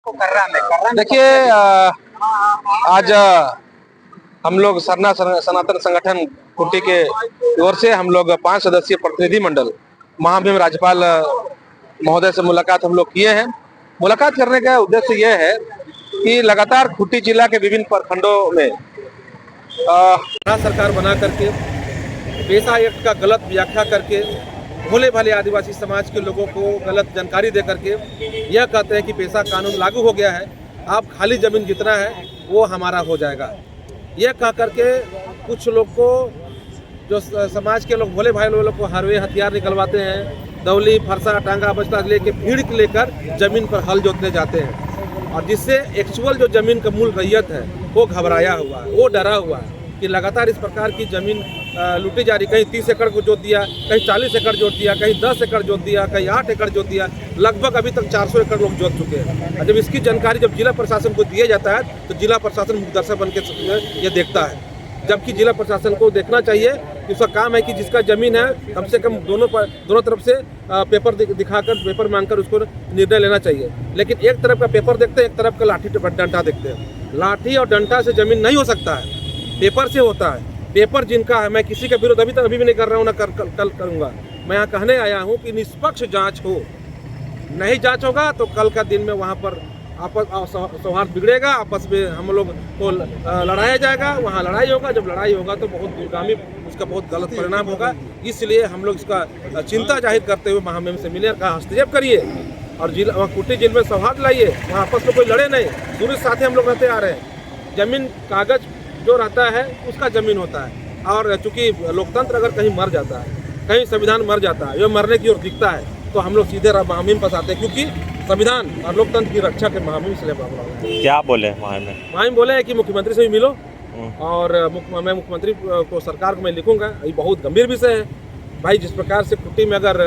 देखिए आज हम लोग सरना सनातन संगठन कुट्टी के ओर से हम लोग 5 सदस्यीय प्रतिनिधि मंडल महामहिम राज्यपाल महोदय से मुलाकात हम लोग किए हैं। मुलाकात करने का उद्देश्य यह है कि लगातार खूंटी जिला के विभिन्न प्रखंडों में सरकार बना करके पेशा एक्ट का गलत व्याख्या करके भोले भाले आदिवासी समाज के लोगों को गलत जानकारी दे करके यह कहते हैं कि पेशा कानून लागू हो गया है, आप खाली जमीन जितना है वो हमारा हो जाएगा। यह कह करके कुछ लोग को जो समाज के लोग भोले भाई लोगों को हरवे हथियार निकलवाते हैं, दौली फरसा टांगा बस्ता लेके भीड़ लेकर जमीन पर हल जोतने जाते हैं और जिससे एक्चुअल जो जमीन का मूल रैयत है वो घबराया हुआ है, वो डरा हुआ है कि लगातार इस प्रकार की जमीन लूटी जा रही। कहीं 30 एकड़ को जोत दिया, कहीं 40 एकड़ जोत दिया, कहीं 10 एकड़ जोत दिया, कहीं 8 एकड़ जोत दिया, लगभग अभी तक 400 एकड़ लोग जोत चुके हैं। और जब इसकी जानकारी जब जिला प्रशासन को दिया जाता है तो जिला प्रशासन मुकदर्शक बन के ये देखता है, जबकि जिला प्रशासन को देखना चाहिए कि उसका काम है कि जिसका जमीन है कम से कम दोनों तरफ से पेपर दिखाकर पेपर मांगकर उसको निर्णय लेना चाहिए। लेकिन एक तरफ का पेपर देखते हैं, एक तरफ का लाठी डंडा देखते हैं। लाठी और डंडा से जमीन नहीं हो सकता है, पेपर से होता है। पेपर जिनका है, मैं किसी का विरोध अभी भी नहीं कर रहा हूँ, ना कल करूँगा। मैं यहाँ कहने आया हूँ कि निष्पक्ष जांच हो, नहीं जांच होगा तो कल का दिन में वहाँ पर आपस सौहार्द बिगड़ेगा, आपस में हम लोग को लड़ाया जाएगा, वहाँ लड़ाई होगा। जब लड़ाई होगा तो बहुत दूरगामी उसका बहुत गलत परिणाम होगा। इसलिए हम लोग इसका चिंता जाहिर करते हुए महामहिम से मिले, कहा हस्तक्षेप करिए और जिला वहाँ कुट्टी जेल में सौहार्द लाइए, वहाँ आपस में कोई लड़े नहीं। दूर साथ हम लोग रहते आ रहे हैं। जमीन कागज जो रहता है उसका जमीन होता है और चूंकि लोकतंत्र अगर कहीं मर जाता है, कहीं संविधान मर जाता है, ये मरने की ओर दिखता है, तो हम लोग सीधे महामहिम पास आते हैं, क्योंकि संविधान और लोकतंत्र की रक्षा के महामहिम से मामला होता है। क्या बोले महामहिम बोले हैं कि मुख्यमंत्री से भी मिलो और मैं मुख्यमंत्री को सरकार को मैं लिखूंगा। ये बहुत गंभीर विषय है भाई। जिस प्रकार से कुट्टी में अगर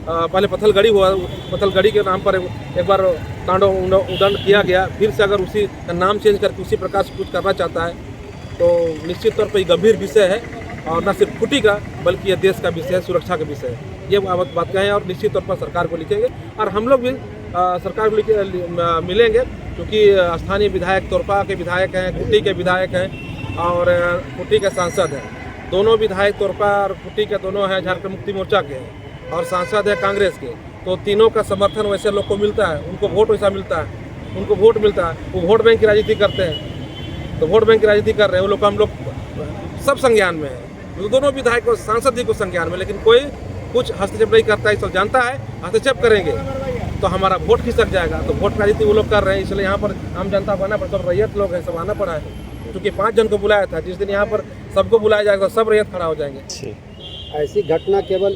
पहले पत्थलगड़ी हुआ, पत्थलगड़ी के नाम पर एक बार तांडव उदंड किया गया, फिर से अगर उसी का नाम चेंज करके उसी प्रकार से कुछ करना चाहता है तो निश्चित तौर पर ये गंभीर विषय है और न सिर्फ कुट्टी का बल्कि यह देश का विषय है, सुरक्षा का विषय है। ये बात कहें और निश्चित तौर पर सरकार को लिखेंगे और हम लोग भी सरकार को मिलेंगे, क्योंकि स्थानीय विधायक तोरपा के विधायक हैं, कुट्टी के विधायक हैं और कुट्टी के सांसद हैं। दोनों विधायक तोरपा और कुट्टी के दोनों हैं झारखंड मुक्ति मोर्चा के हैं और सांसद है कांग्रेस के। तो तीनों का समर्थन वैसे लोग को मिलता है, उनको वोट वैसा मिलता है, उनको वोट मिलता है। वो वोट बैंक की राजनीति करते हैं, तो वोट बैंक की राजनीति कर रहे हैं वो लोग। हम लोग सब संज्ञान में है, तो दोनों विधायक और सांसद जी को संज्ञान में, लेकिन कोई कुछ हस्तक्षेप नहीं करता है। सब जानता है हस्तक्षेप करेंगे तो हमारा वोट खिसक जाएगा, तो वोट राजनीति वो लोग कर रहे हैं। इसलिए यहाँ पर आम जनता को आना पड़ा, सब रैयत लोग हैं, सब आना पड़ा है। क्योंकि 5 जन को बुलाया था, जिस दिन यहाँ पर सबको बुलाया जाएगा सब रैयत खड़ा हो जाएंगे। ऐसी घटना केवल